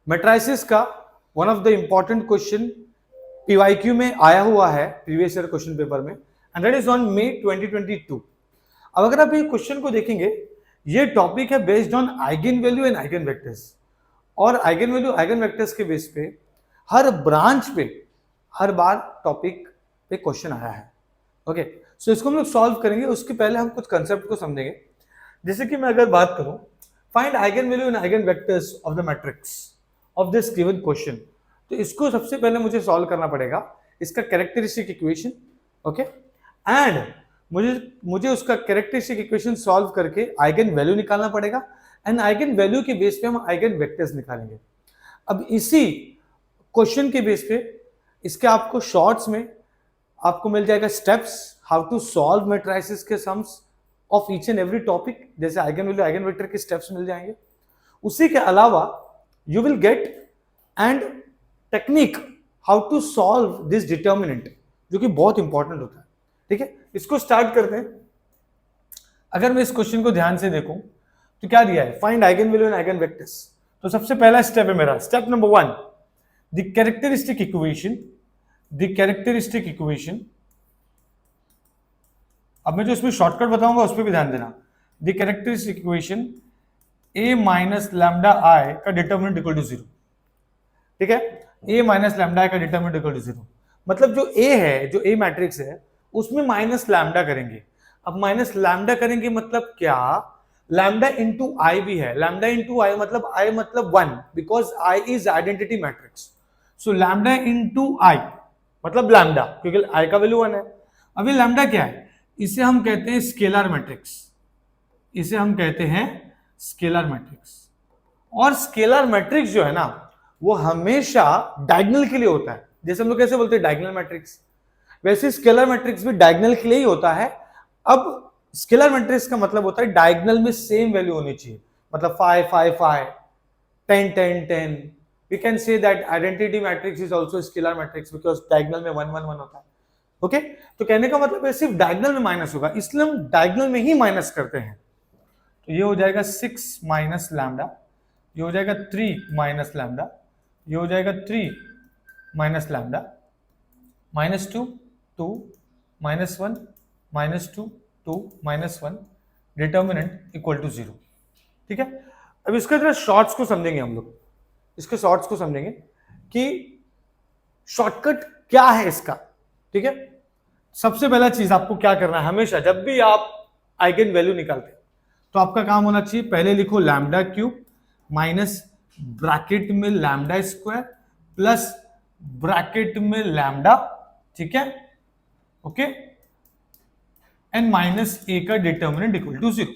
Matrices का one of the important question PYQ में आया हुआ है प्रीवियस ईयर क्वेश्चन पेपर में, and that is on May 2022। अब अगर आप ये क्वेश्चन को देखेंगे, ये टॉपिक है based on eigen value and eigen vectors, और आइगन वैल्यू आइगन वेक्टर्स के बेस पे हर ब्रांच पे हर बार टॉपिक पे क्वेश्चन आया है। ओके, सो इसको हम लोग सॉल्व करेंगे। उसके पहले हम कुछ कंसेप्ट को समझेंगे। जैसे कि मैं अगर बात करूं, find eigen value and eigen vectors of the matrix of this given question, तो इसको सबसे पहले मुझे सॉल्व करना पड़ेगा, इसका कैरेक्टरिस्टिक इक्वेशन। ओके, एंड मुझे उसका कैरेक्टरिस्टिक इक्वेशन सॉल्व करके आइगन वैल्यू निकालना पड़ेगा, एंड आइगन वैल्यू के बेस पे हम आइगन वेक्टर्स निकालेंगे। अब इसी क्वेश्चन के बेस पे इसके आपको शॉर्ट्स में आपको मिल जाएगा steps how to solve matrices के sums of each and every topic, जैसे आइगन वैल्यू आइगन वेक्टर के स्टेप्स मिल जाएंगे। उसी के अलावा you will get and technique how to solve this determinant, जो कि बहुत इंपॉर्टेंट होता है। ठीक है, इसको स्टार्ट करते हैं। अगर मैं इस क्वेश्चन को ध्यान से देखूं तो क्या दिया है, find eigen value and eigen vectors. तो सबसे पहला स्टेप है मेरा, step number 1, the characteristic equation. The characteristic equation, अब मैं जो इसमें शॉर्टकट बताऊंगा उस पर भी ध्यान देना। The characteristic equation a minus lambda I का डिटर्मिनेंट इक्वल टू 0। ठीक है, a माइनस लैम्डा आई का डिटर्मिनेंट इक्वल टू 0, मतलब जो a है, जो a मैट्रिक्स है, उसमें माइनस लैम्डा करेंगे। अब माइनस लैम्डा करेंगे मतलब क्या, लैम्डा इंटू आई भी है। लैम्डा इंटू आई मतलब आई मतलब 1, because I is identity matrix. So lambda into I मतलब लैम्डा, क्योंकि आई का वैल्यू 1 है। अभी लैम्डा क्या है, इसे हम कहते हैं स्केलर मैट्रिक्स। इसे हम कहते हैं स्केलर मैट्रिक्स। और स्केलर मैट्रिक्स जो है ना, वो हमेशा डायगोनल के लिए होता है। जैसे हम लोग कैसे बोलते हैं डायगोनल मैट्रिक्स, वैसे स्केलर मैट्रिक्स भी डायगोनल के लिए ही होता है। अब स्केलर मैट्रिक्स का मतलब होता है डायगोनल में सेम वैल्यू होनी चाहिए, मतलब 5 5 5 10 10 10। We can say that identity matrix is also scalar matrix because diagonal में 1 1 1 होता है। ओके, तो कहने का मतलब है सिर्फ डायगोनल में माइनस होगा, इसलिए हम डायगोनल में ही माइनस करते हैं। तो ये हो जाएगा 6 माइनस लैम्डा, ये हो जाएगा 3 माइनस लैम्डा, ये हो जाएगा 3 minus lambda, -2 2 -1 -2 2 -1, determinant equal to 0। ठीक है, अब इसके जरा शॉर्ट्स को समझेंगे हम लोग। इसके शॉर्ट्स को समझेंगे कि शॉर्टकट क्या है इसका। ठीक है, सबसे पहला चीज आपको क्या करना है, हमेशा जब भी आप आइगन वैल्यू निकालते हैं तो आपका काम होना चाहिए, पहले लिखो लैम्डा क्यूब माइनस ब्रैकेट में लैम्डा स्क्वायर प्लस ब्रैकेट में लैम्डा। ठीक है, ओके, एंड माइनस ए का डिटर्मिनेंट इक्वल टू 0।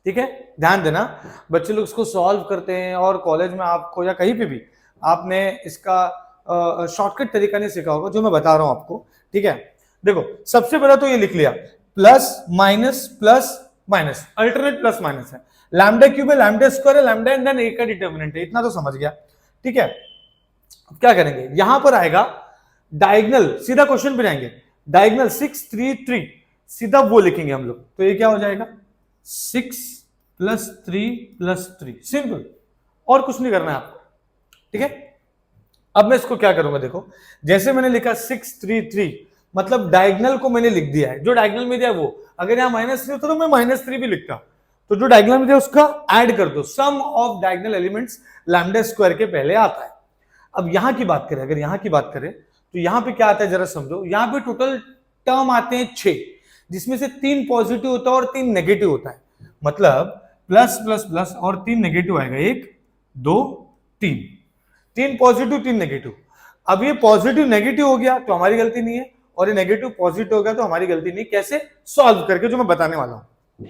ठीक है, ध्यान देना, बच्चे लोग इसको सॉल्व करते हैं और कॉलेज में आपको या कहीं पे भी आपने इसका शॉर्टकट तरीका नहीं सीखा होगा जो मैं बता रहा हूं आपको। ठीक है, देखो सबसे पहला तो ये लिख लिया, plus minus, alternate plus minus है, लैम्डा क्यूब है, लैम्डा स्क्वायर है, लैम्डा एंड देन ए का डिटर्मिनेंट है, इतना तो समझ गया। ठीक है, अब क्या करेंगे, यहां पर आएगा डायगोनल, सीधा क्वेश्चन पे जाएंगे, डायगोनल 6 3 3, सीधा वो लिखेंगे हम लोग। तो ये क्या हो जाएगा 6 + 3 + 3, सिंपल, और कुछ नहीं करना है आपको। ठीक है, अब मैं इसको क्या करूंगा, देखो जैसे मैंने लिखा 6 3 3, मतलब डायगोनल को मैंने लिख दिया है, जो डायगोनल में दिया है वो, अगर यहाँ -3 होता तो मैं -3 भी लिखता, तो जो डायगोनल में दिया उसका ऐड कर दो, sum of diagonal elements lambda square के पहले आता है। अब यहां की बात करें, अगर यहां की बात करें तो यहां पे क्या आता है जरा समझो, यहां पे टोटल टर्म आते हैं 6, जिसमें से 3 पॉजिटिव होता है और 3 नेगेटिव होता है, मतलब प्लस प्लस प्लस और 3 नेगेटिव आएगा, 1 2 3, 3 पॉजिटिव 3 नेगेटिव। अब ये पॉजिटिव नेगेटिव हो गया तो हमारी गलती नहीं है, और ये नेगेटिव पॉजिटिव हो गया तो हमारी गलती नहीं। कैसे सॉल्व करके, जो मैं बताने वाला हूं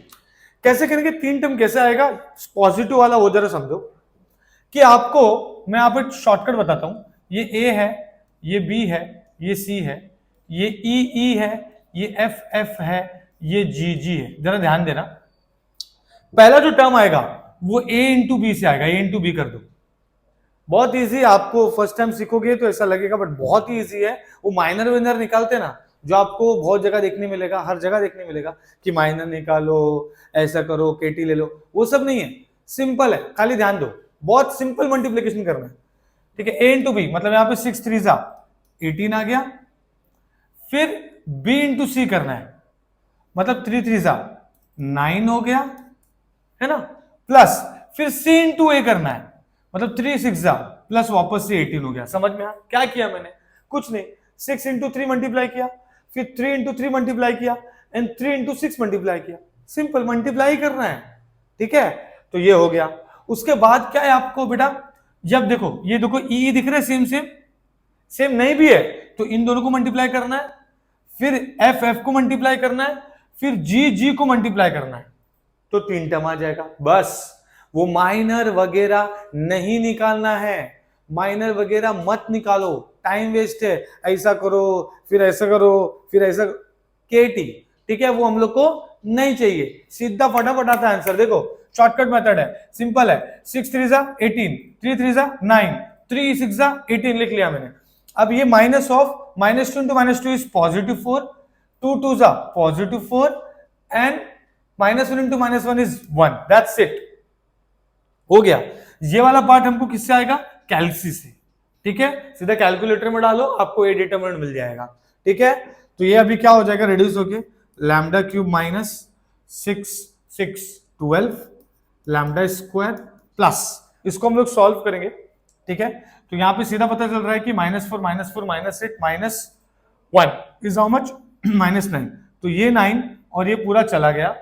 कैसे करेंगे। 3 टर्म कैसे आएगा पॉजिटिव वाला, वो जरा समझो कि आपको मैं यहाँ पे शॉर्टकट बताता हूं, ये ए है, ये बी है, ये सी है, ये ई है, ये एफ है, ये जी है। जरा ध्यान देना, पहला जो टर्म आएगा वो ए इंटू बी से आएगा, ए इंटू बी कर दो, बहुत इजी। आपको फर्स्ट टाइम सीखोगे तो ऐसा लगेगा, बट बहुत ही इजी है। वो माइनर विनर निकालते ना, जो आपको बहुत जगह देखने मिलेगा, हर जगह देखने मिलेगा कि माइनर निकालो, ऐसा करो, केटी ले लो, वो सब नहीं है, सिंपल है, खाली ध्यान दो। बहुत सिंपल मल्टीप्लीकेशन करना है, ठीक है। ए इंटू बी मतलब यहाँ पे 6 3 18 आ गया, फिर बी इंटू सी करना है, मतलब 3 3 9 हो गया, है ना, प्लस फिर सी इंटू ए करना है, मतलब 3 6 प्लस वापस से 18 हो गया। समझ में आया क्या किया मैंने? कुछ नहीं, 6 इंटू 3 मल्टीप्लाई किया, फिर 3 इंटू 3 मल्टीप्लाई किया एंड 3 इंटू 6 मल्टीप्लाई किया। सिंपल मल्टीप्लाई करना है, ठीक है। तो ये हो गया। उसके बाद क्या है आपको बेटा, जब देखो ये देखो ई दिख रहे सेम सेम, सेम नहीं भी है तो इन दोनों को मल्टीप्लाई करना है, फिर एफ एफ को मल्टीप्लाई करना है, फिर जी जी को मल्टीप्लाई करना है, तो 3 टर्म आ जाएगा। बस वो माइनर वगैरह नहीं निकालना है, माइनर वगैरह मत निकालो, टाइम वेस्ट है। ऐसा करो फिर ऐसा करो फिर ऐसा, केटी, ठीक है, वो हम लोग को नहीं चाहिए। सीधा फटाफट आता है आंसर। देखो शॉर्टकट मेथड है, सिंपल है। 6 3 18, 3 3 9, 3 6 18 लिख लिया मैंने। अब ये minus of -2 into -2 is +4, 2 2 +4 and -1 into -1 is 1। That's it, हो गया। ये वाला पार्ट हमको किससे आएगा? कैलसी से, ठीक है। सीधा कैलकुलेटर में डालो, आपको ए डिटरमिनेंट मिल जाएगा, ठीक है। तो ये अभी क्या हो जाएगा, रिड्यूस होके lambda cube minus 6 6 12 lambda square plus, इसको हम लोग सॉल्व करेंगे, ठीक है। तो यहां पे सीधा पता चल रहा है कि -4 -8 -1 इज हाउ मच, -9। तो ये 9 और ये पूरा चला गया,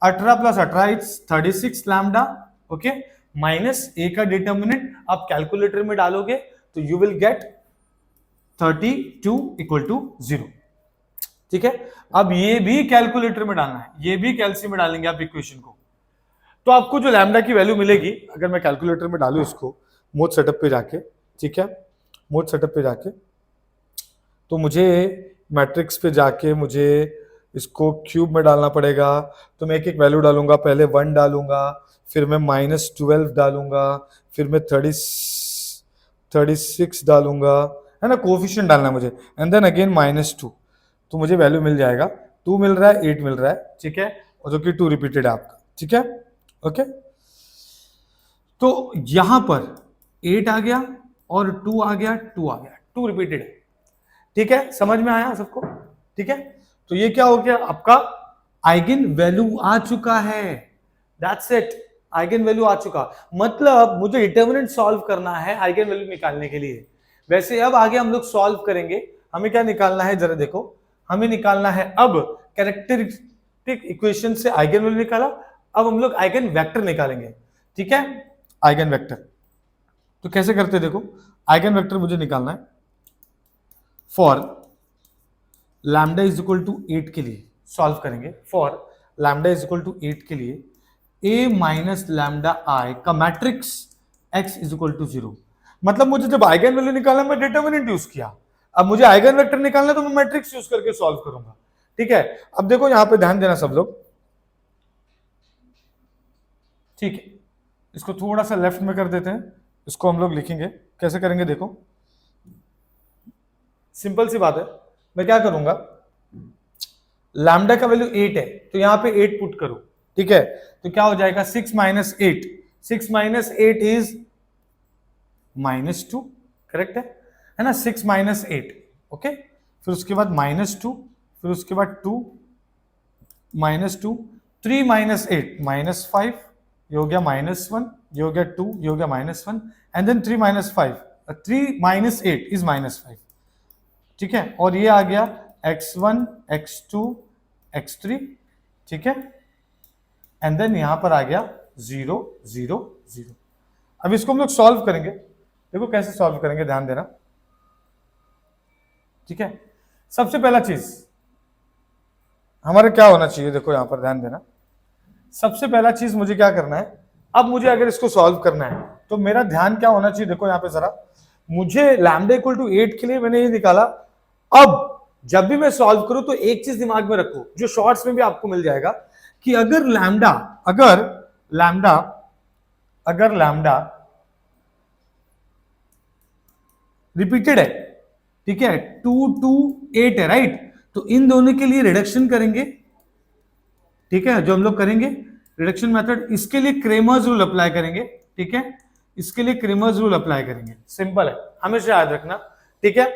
18 + 18 इज 36 लैम्डा, ओके, माइनस ए का डिटर्मिनेंट आप कैलकुलेटर में डालोगे तो यू विल गेट 32 = 0, ठीक है। अब ये भी कैलकुलेटर में डालना है, ये भी कैलसी में डालेंगे आप इक्वेशन को, तो आपको जो लैम्डा की वैल्यू मिलेगी, अगर मैं कैलकुलेटर में डालू इसको मोड सेटअप पे जाके, ठीक है, मोड सेटअप पे जाके, तो मुझे मैट्रिक्स पे जाके मुझे इसको क्यूब में डालना पड़ेगा। तो मैं एक एक वैल्यू डालूंगा, पहले 1 डालूंगा, फिर मैं -12 डालूंगा, फिर मैं 36 डालूंगा, है ना, कोफिशिएंट डालना है मुझे, एंड देन अगेन -2, तो मुझे वैल्यू मिल जाएगा 2 मिल रहा है, 8 मिल रहा है, ठीक है, और जो कि 2 रिपीटेड है आपका, ठीक है, ओके। तो यहां पर 8 आ गया और 2 आ गया, 2 आ गया, 2 रिपीटेड है, ठीक है। समझ में आया सबको? ठीक है। तो ये क्या हो गया, आपका आइगन वैल्यू आ चुका है, दैट्स इट, आइगन वैल्यू आ चुका। मतलब मुझे डिटरमिनेंट सॉल्व करना है आइगन वैल्यू निकालने के लिए। वैसे अब आगे हम लोग सॉल्व करेंगे, हमें क्या निकालना है जरा देखो, हमें निकालना है अब कैरेक्टरिस्टिक इक्वेशन से आइगन वैल्यू निकाला, अब हम लोग आइगन वेक्टर निकालेंगे, ठीक है, आइगन वेक्टर। तो कैसे करते देखो, आइगन वेक्टर मुझे निकालना है for lambda is equal to 8 के लिए सॉल्व करेंगे, for lambda is equal to 8 के लिए a माइनस लैम्डा आई का matrix x is equal to 0। मतलब मुझे जब आइगन वैल्यू निकालना, मैं डिटरमिनेंट यूज किया, अब मुझे आइगन वेक्टर निकालना तो मैं मैट्रिक्स यूज करके सॉल्व करूंगा, ठीक है। अब देखो यहां पे ध्यान देना सब लोग, ठीक है, इसको थोड़ा सा लेफ्ट में कर देते हैं, इसको हम लोग लिखेंगे, कैसे करेंगे देखो, सिंपल सी बात है। मैं क्या करूंगा, लैम्डा का वैल्यू 8 है तो यहां पे 8 पुट करो, ठीक है, तो क्या हो जाएगा 6 - 8, 6 - 8 इज -2, करेक्ट है ना, 6 - 8, ओके, फिर उसके बाद -2, फिर उसके बाद 2 -2, 3 - 8 -5, ये हो गया -1, ये हो गया 2, ये हो गया -1, एंड देन 3 - 5, 3 - 8 इज -5, ठीक है, और ये आ गया x1 x2 x3, ठीक है, एंड देन यहां पर आ गया 0 0 0। अब इसको हम लोग सॉल्व करेंगे, देखो कैसे सॉल्व करेंगे, ध्यान देना, ठीक है। सबसे पहला चीज हमारे क्या होना चाहिए, देखो यहां पर ध्यान देना, सबसे पहला चीज मुझे क्या करना है, अब मुझे अगर इसको सॉल्व करना है तो मेरा ध्यान क्या होना चाहिए, देखो यहां पे जरा, मुझे लैम्डा इक्वल टू 8 के लिए मैंने ये निकाला। अब जब भी मैं सॉल्व करूं तो एक चीज दिमाग में रखो, जो शॉर्ट्स में भी आपको मिल जाएगा, कि अगर लैम्डा रिपीटेड है, ठीक है, 2 2 8 है, राइट, तो इन दोनों के लिए रिडक्शन करेंगे, ठीक है, जो हम लोग करेंगे रिडक्शन मेथड, इसके लिए क्रेमर्स रूल अप्लाई करेंगे, ठीक है, इसके लिए क्रेमर्स रूल अप्लाई करेंगे। सिंपल है, हमेशा याद रखना, ठीक है।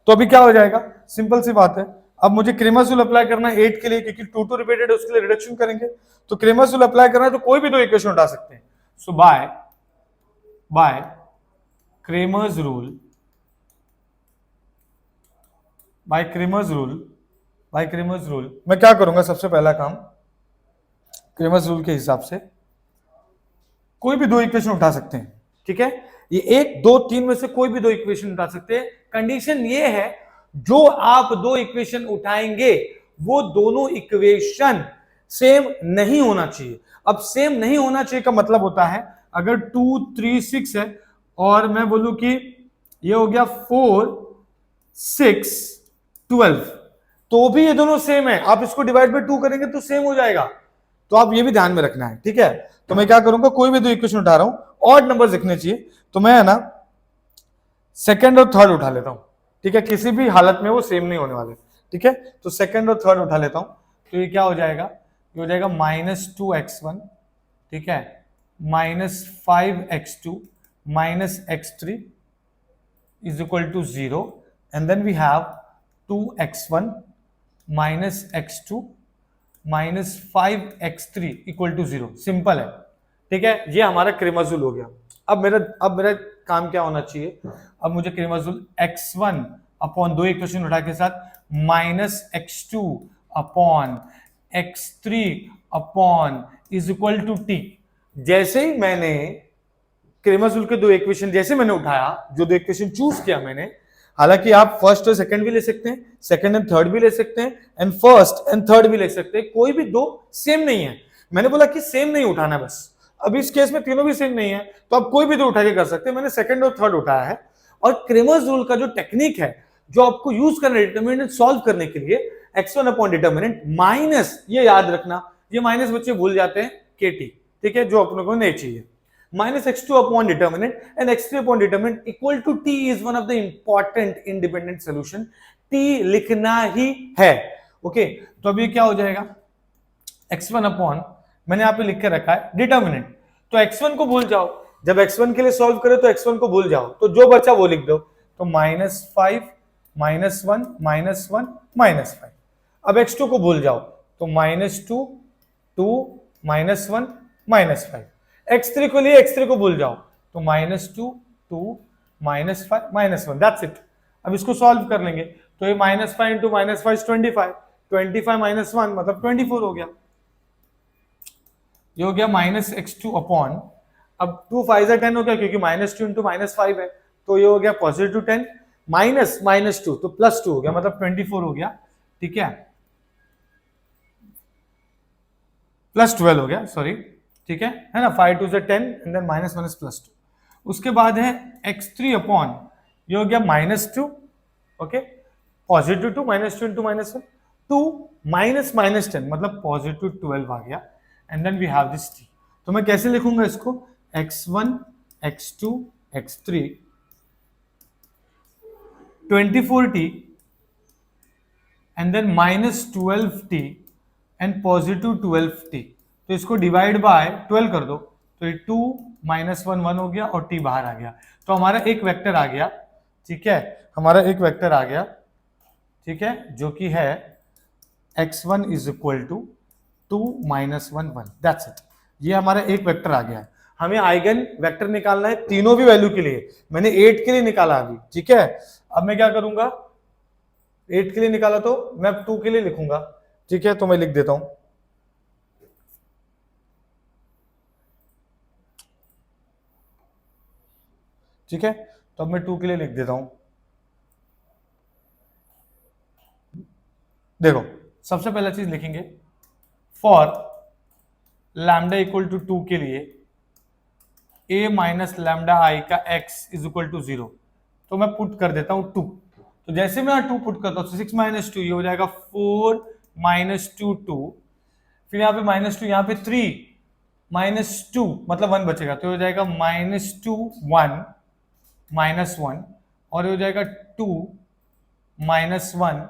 तो अभी क्या हो जाएगा, सिंपल सी बात है, अब मुझे क्रेमर्स रूल अप्लाई करना है 8 के लिए, क्योंकि 2 रिपीटेड है, उसके लिए रिडक्शन करेंगे। तो क्रेमर्स रूल अप्लाई करना है तो कोई भी दो इक्वेशन उठा सकते हैं। So by Cramer's rule, by Cramer's rule मैं क्या करूंगा, सबसे पहला काम क्रेमर्स रूल के हिसाब से कोई भी दो इक्वेशन उठा सकते हैं, ठीक है। ये 1 2 3 में से कोई भी दो इक्वेशन उठा सकते हैं। कंडीशन ये है, जो आप दो इक्वेशन उठाएंगे वो दोनों इक्वेशन सेम नहीं होना चाहिए। अब सेम नहीं होना चाहिए का मतलब होता है, अगर 2 3 6 है और मैं बोलूं कि ये हो गया 4 6 12, तो भी ये दोनों सेम है। आप इसको डिवाइड बाय 2 करेंगे तो सेम हो जाएगा। तो आप ये भी ध्यान में रखना है, ठीक है। तो मैं क्या करूंगा, कोई भी दो इक्वेशन उठा रहा हूं, ऑड नंबर दिखने चाहिए, तो मैं है ना सेकंड और थर्ड उठा लेता हूं, ठीक है। किसी भी हालत में वो सेम नहीं होने वाले, ठीक है। तो सेकंड और थर्ड उठा लेता हूं, तो ये क्या हो जाएगा, ये हो जाएगा -2x1, ठीक है, -5x2 -x3 is equal to 0, and then we have 2x1 -x2 -5x3 equal to 0। Simple है, ठीक है। ये हमारा क्रेमर्स रूल हो गया। अब मेरा काम क्या होना चाहिए, अब मुझे क्रेमर्स रूल x1 अपॉन दो इक्वेशन उठा के साथ -x2 upon x3 upon is equal to t। जैसे ही मैंने क्रेमर्स रूल के दो इक्वेशन जैसे मैंने उठाया, जो दो इक्वेशन चूज किया मैंने, हालांकि आप फर्स्ट और सेकंड भी ले सकते हैं, सेकंड एंड थर्ड भी ले सकते हैं, एंड फर्स्ट एंड थर्ड भी ले सकते हैं, कोई भी दो सेम नहीं है। मैंने बोला कि सेम नहीं उठाना बस। अब इस केस में तीनों भी सेम नहीं है, तो आप कोई भी दो उठा के कर सकते हैं। मैंने सेकंड और थर्ड उठाया है। और क्रेमर्स रूल का जो टेक्निक है, जो आपको यूज करना है डिटर्मिनेंट सॉल्व करने के लिए, x1 अपॉन डिटर्मिनेंट माइनस, ये याद रखना, ये माइनस बच्चे भूल जाते हैं, kt, ठीक है, जो अपनों को नहीं चाहिए, -x2 upon determinant and x3 upon determinant equal to t is one of the important independent solution। t लिखना ही है, ओके। तो अब ये क्या हो जाएगा, x1 अपॉन, मैंने यहां पे लिख के रखा है डिटर्मिनेंट, तो x1 को भूल जाओ, जब x1 के लिए सॉल्व करो तो x1 को भूल जाओ, तो जो बचा वो लिख दो, तो -5 -1 -1 -5। अब x2 को भूल जाओ, तो -2 2 -1 -5। x3 को लिए x3 को भूल जाओ, तो -2 2 -5 -1, दैट्स इट। अब इसको सॉल्व कर लेंगे, तो ये -5 इंटू -5 25, 25 -1 मतलब 24 हो गया। ये हो गया -x2 अपॉन, अब 2 5 10 हो गया, क्योंकि -2 इंटू -5 है, तो ये हो गया +10 -2 तो +2 हो गया, मतलब 24 हो गया, ठीक है, +12 हो गया, सॉरी, ठीक है ना। 5 2 10 एंड देन -1 इज +2। उसके बाद है x3 अपॉन, ये हो गया -2, ओके, +2 -2 इंटू -1 2 -10 मतलब +12 आ गया, and then we have this t। तो मैं कैसे लिखूंगा इसको, x1 x2 x3 24t and then -12t and +12t। तो इसको डिवाइड बाय 12 कर दो, तो ये 2 -1 1 हो गया और t बाहर आ गया। तो हमारा एक वेक्टर आ गया, ठीक है, हमारा एक वेक्टर आ गया, ठीक है, जो कि है x1 is equal to 2 -1 1, that's it. ये हमारा एक वेक्टर आ गया है। हमें आइगन वेक्टर निकालना है तीनों भी वैल्यू के लिए। मैंने 8 के लिए निकाला अभी, ठीक है। अब मैं क्या करूंगा, 8 के लिए निकाला तो मैं 2 के लिए लिखूंगा, ठीक है। तो मैं लिख देता हूं, ठीक है। तो अब मैं 2 के लिए लिख देता हूं। देखो, सबसे पहला चीज लिखेंगे, फॉर लैम्डा इक्वल टू 2 के लिए a माइनस लैम्डा आई का x इज इक्वल टू 0, तो मैं पुट कर देता हूं 2। तो जैसे मैं 2 पुट करता हूं, 6 - 2 ये हो जाएगा 4 -2 2, फिर यहाँ पे -2, यहाँ पे 3 -2 मतलब 1 बचेगा, तो हो जाएगा -2 1 -1, और ये हो जाएगा 2 -1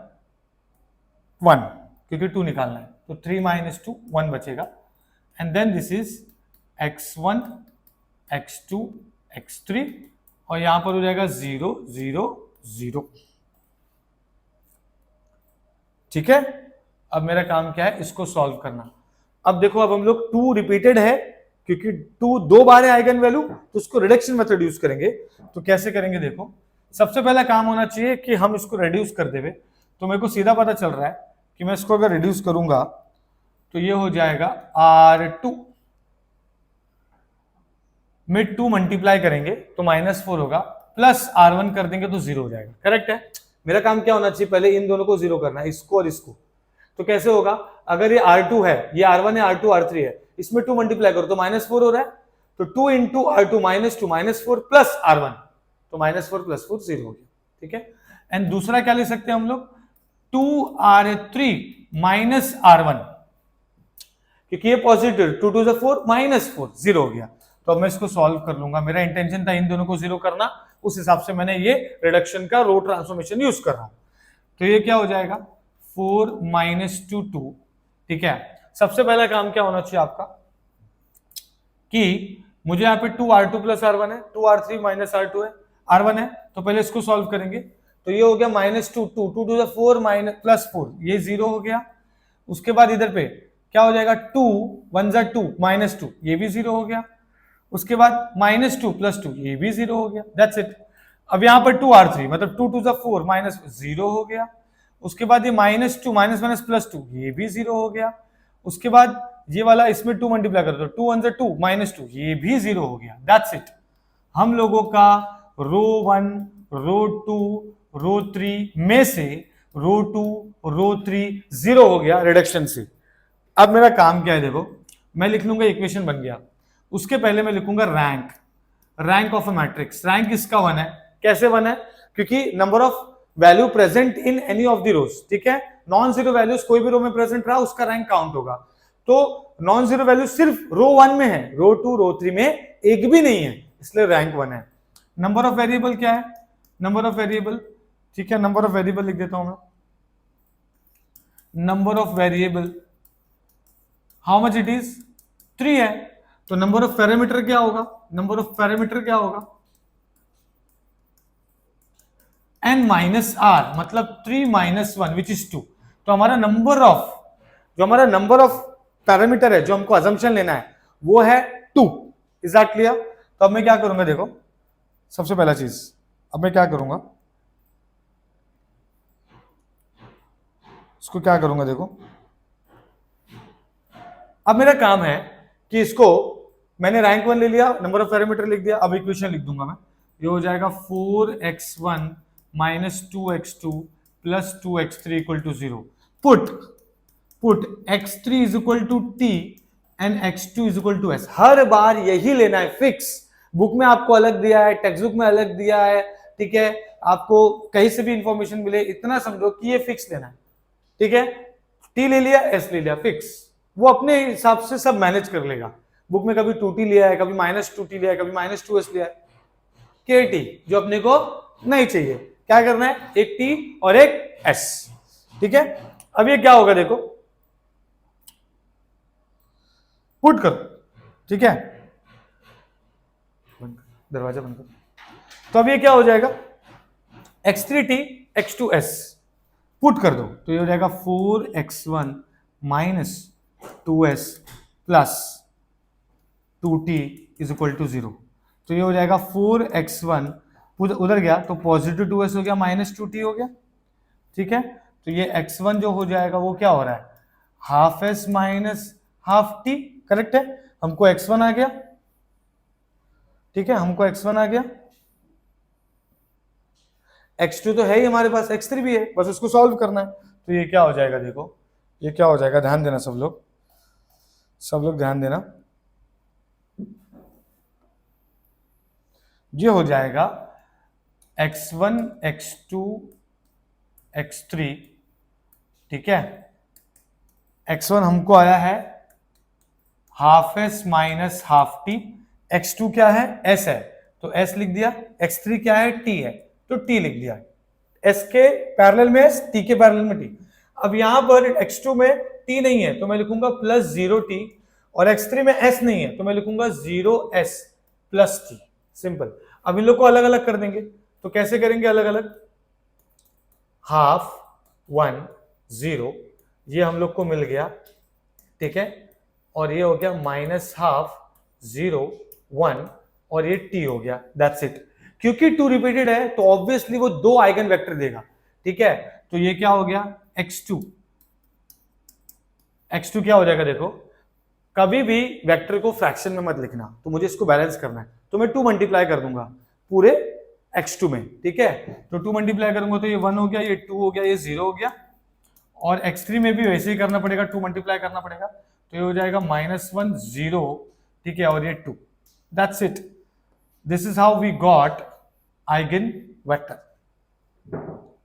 1, क्योंकि 2 निकालना है, तो 3 - 2 1 बचेगा, and then this is x1 x2 x3 और यहां पर हो जाएगा 0 0 0। ठीक है, अब मेरा काम क्या है, इसको सॉल्व करना। अब देखो, अब हम लोग 2 रिपीटेड है क्योंकि 2 दो बार है आइगन वैल्यू, तो उसको रिडक्शन मेथड यूज करेंगे। तो कैसे करेंगे देखो, सबसे पहला काम होना चाहिए कि हम इसको रिड्यूस कर देवे। तो मेरे को सीधा पता चल रहा है कि मैं इसको अगर रिड्यूस करूंगा तो ये हो जाएगा R2 में 2 मल्टीप्लाई करेंगे तो -4 होगा, प्लस R1 कर देंगे तो 0 हो जाएगा। करेक्ट है। मेरा काम क्या होना चाहिए, पहले इन दोनों को 0 करना है, इसको और इसको। तो कैसे होगा, अगर ये R2 है, ये R1 है, R2 R3 है, इसमें 2 मल्टीप्लाई करो तो -4 हो रहा है, तो 2 इंटू R2 -2 -4 प्लस R1, तो -4 प्लस 4 0 हो गया। ठीक है। एंड दूसरा क्या ले सकते हैं हम लोग, 2R3 माइनस R1, क्योंकि ये पॉजिटिव, 2 2 4 -4 0 हो गया। तो अब मैं इसको सॉल्व कर लूंगा। मेरा इंटेंशन था इन दोनों को 0 करना, उस हिसाब से मैंने ये रिडक्शन का रो ट्रांसफॉर्मेशन यूज कर रहा हूं। तो ये क्या हो जाएगा, 4 - 2 2। ठीक है। सबसे पहला काम क्या होना चाहिए आपका, कि मुझे यहाँ पे 2R2 प्लस R1 है, 2R3 माइनस R2 है, R1 है, तो पहले इसको सॉल्व करेंगे। तो ये हो गया -2 2 2 2 4 प्लस 4, ये 0 हो गया। उसके बाद इधर पे क्या हो जाएगा, 2 1 2 -2, ये भी 0 हो गया। उसके बाद -2 प्लस 2, ये भी 0 हो गया। That's it. अब यहाँ पर 2R3 मतलब 2 2 4 -0 हो गया। उसके बाद ये -2 माइनस प्लस 2, ये भी 0 हो गया। उसके बाद ये वाला इसमें 2 मल्टीप्लाई कर दो, 2 1 2 -2, ये भी 0 हो गया। That's it. हम लोगों का रो 1 रो 2 रो 3 में से रो 2 रो 3 0 हो गया रिडक्शन से। अब मेरा काम क्या है, देखो मैं लिख लूंगा, इक्वेशन बन गया। उसके पहले मैं लिखूंगा rank of a matrix. Rank इसका 1 है। कैसे 1 है, क्योंकि number of value present in any of the rows. ठीक है, नॉन जीरो वैल्यूज कोई भी रो में प्रेजेंट रहा, उसका रैंक काउंट होगा। तो नॉन जीरो वैल्यू सिर्फ रो 1 में है, रो 2 रो 3 में एक भी नहीं है, इसलिए रैंक 1 है। नंबर ऑफ वेरिएबल क्या है, नंबर ऑफ वेरिएबल, ठीक है, नंबर ऑफ वेरिएबल लिख देता हूं मैं। Number of variable how much it is, 3 है। तो नंबर ऑफ पैरामीटर क्या होगा, नंबर ऑफ पैरामीटर क्या होगा, n माइनस आर, मतलब 3 - 1 विच इज 2। तो हमारा नंबर ऑफ, जो हमारा नंबर ऑफ पैरामीटर है, जो हमको अजम्पशन लेना है, वो है 2। Is that clear. तो अब मैं क्या करूंगा, देखो सबसे पहला चीज, अब मैं क्या करूंगा, इसको क्या करूंगा, देखो अब मेरा काम है कि इसको मैंने रैंक 1 ले लिया, नंबर ऑफ पैरामीटर लिख दिया, अब इक्वेशन लिख दूंगा मैं। ये हो जाएगा 4x1 - 2x2 plus 2x3 = 0। Put x3 = t and x2 = s। हर बार यही लेना है फिक्स। बुक में आपको अलग दिया है, टेक्स्ट बुक में अलग दिया है, ठीक है, आपको कहीं से भी इंफॉर्मेशन मिले, इतना समझो कि ये फिक्स लेना है। ठीक है, t ले लिया, s ले लिया, फिक्स। वो अपने हिसाब से सब मैनेज कर लेगा। बुक में कभी 2t लिया है, कभी -2t लिया है, कभी -2s लिया है, kt जो अपने को नहीं चाहिए। क्या करना है, एक t और एक s। ठीक है, अब ये क्या होगा, देखो पुट करो। ठीक है, दरवाजा बंद करो। तो अब ये क्या हो जाएगा, x3t x2s पुट कर दो, तो ये हो जाएगा 4x1 - 2s प्लस 2t = 0। तो ये हो जाएगा 4x1 उधर गया तो पॉजिटिव 2s हो गया, -2t हो गया। ठीक है, तो ये x1 जो हो जाएगा वो क्या हो रहा है, half s minus half t। Correct है, हमको x1 आ गया। ठीक है, हमको x1 आ गया, x2 तो है ही हमारे पास, x3 भी है, बस उसको सॉल्व करना है। तो ये क्या हो जाएगा, देखो ये क्या हो जाएगा, ध्यान देना सब लोग ध्यान देना। ये हो जाएगा x1 x2 x3। ठीक है, x1 हमको आया है half s minus half t, x2 क्या है, s है तो s लिख दिया, x3 क्या है, t है तो t लिख दिया। s के पैरेलल में s, t के पैरेलल में t। अब यहां पर x2 में t नहीं है तो मैं लिखूंगा +0t, और x3 में s नहीं है तो मैं लिखूंगा 0s। Plus T, simple. अब इन लोग को अलग अलग कर देंगे, तो कैसे करेंगे अलग अलग? हाफ 1 0 ये हम लोग को मिल गया, ठीक है, और ये हो गया माइनस हाफ 0 1 और ये टी हो गया, दैट्स इट। क्योंकि 2 रिपीटेड है तो ऑब्वियसली वो 2 आइगन वेक्टर देगा, ठीक है। तो ये क्या हो गया x2 क्या हो जाएगा? देखो कभी भी वेक्टर को फ्रैक्शन में मत लिखना, तो मुझे इसको बैलेंस करना है, तो मैं 2 मल्टीप्लाई कर दूंगा पूरे x2 में, ठीक है। तो 2 मल्टीप्लाई करूंगा तो ये 1 हो गया, ये 2 हो गया, ये 0 हो गया, और x3 में भी वैसे ही करना पड़ेगा, 2 मल्टीप्लाई करना पड़ेगा, तो ये हो जाएगा -1 0, ठीक है, और ये 2, that's it. This is how we got eigen vector,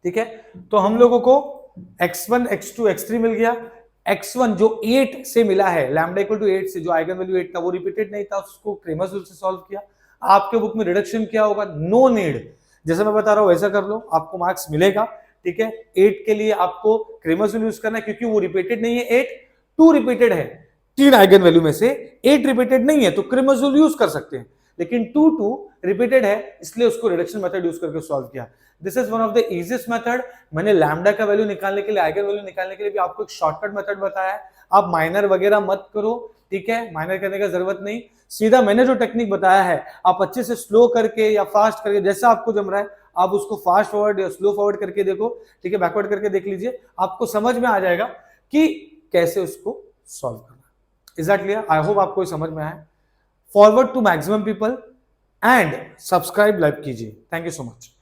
ठीक है। तो हम लोगों को x1 x2 x3 मिल गया। x1 जो 8 से मिला है, लैम्डा इक्वल टू 8 से, जो आइगन वैल्यू 8 था वो रिपीटेड नहीं था, उसको क्रेमर्स रूल से सॉल्व किया। आपके बुक में रिडक्शन क्या होगा? नो नीड, जैसे मैं बता रहा हूं वैसा कर लो, आपको मार्क्स मिलेगा, ठीक है। 8 के लिए आपको क्रेमर्स रूल यूज करना है, क्योंकि वो रिपीटेड नहीं है 8, 2 रिपीटेड है, 3 आइगन वैल्यू में से 8 रिपीटेड नहीं है, तो क्रेमर्स रूल यूज कर सकते हैं, लेकिन 2 रिपीटेड है, इसलिए उसको रिडक्शन मेथड यूज करके सॉल्व किया। This is one of the easiest method. मैंने लैम्डा का वैल्यू निकालने के लिए, आइगन वैल्यू निकालने के लिए भी आपको एक शॉर्टकट मेथड बताया है। आप माइनर वगैरह मत करो, ठीक है, माइनर करने का जरूरत नहीं, सीधा मैंने जो टेक्निक बताया है आप अच्छे से स्लो करके या फास्ट करके, जैसा आपको जम रहा है, आप उसको फास्ट फॉरवर्ड या स्लो फॉरवर्ड करके देखो, ठीक है, बैकवर्ड करके देख लीजिए, आपको समझ में आ जाएगा कि कैसे उसको सॉल्व करना। Is that clear? I hope आपको समझ में आया। Forward to maximum people and subscribe live कीजिए। Thank you so much.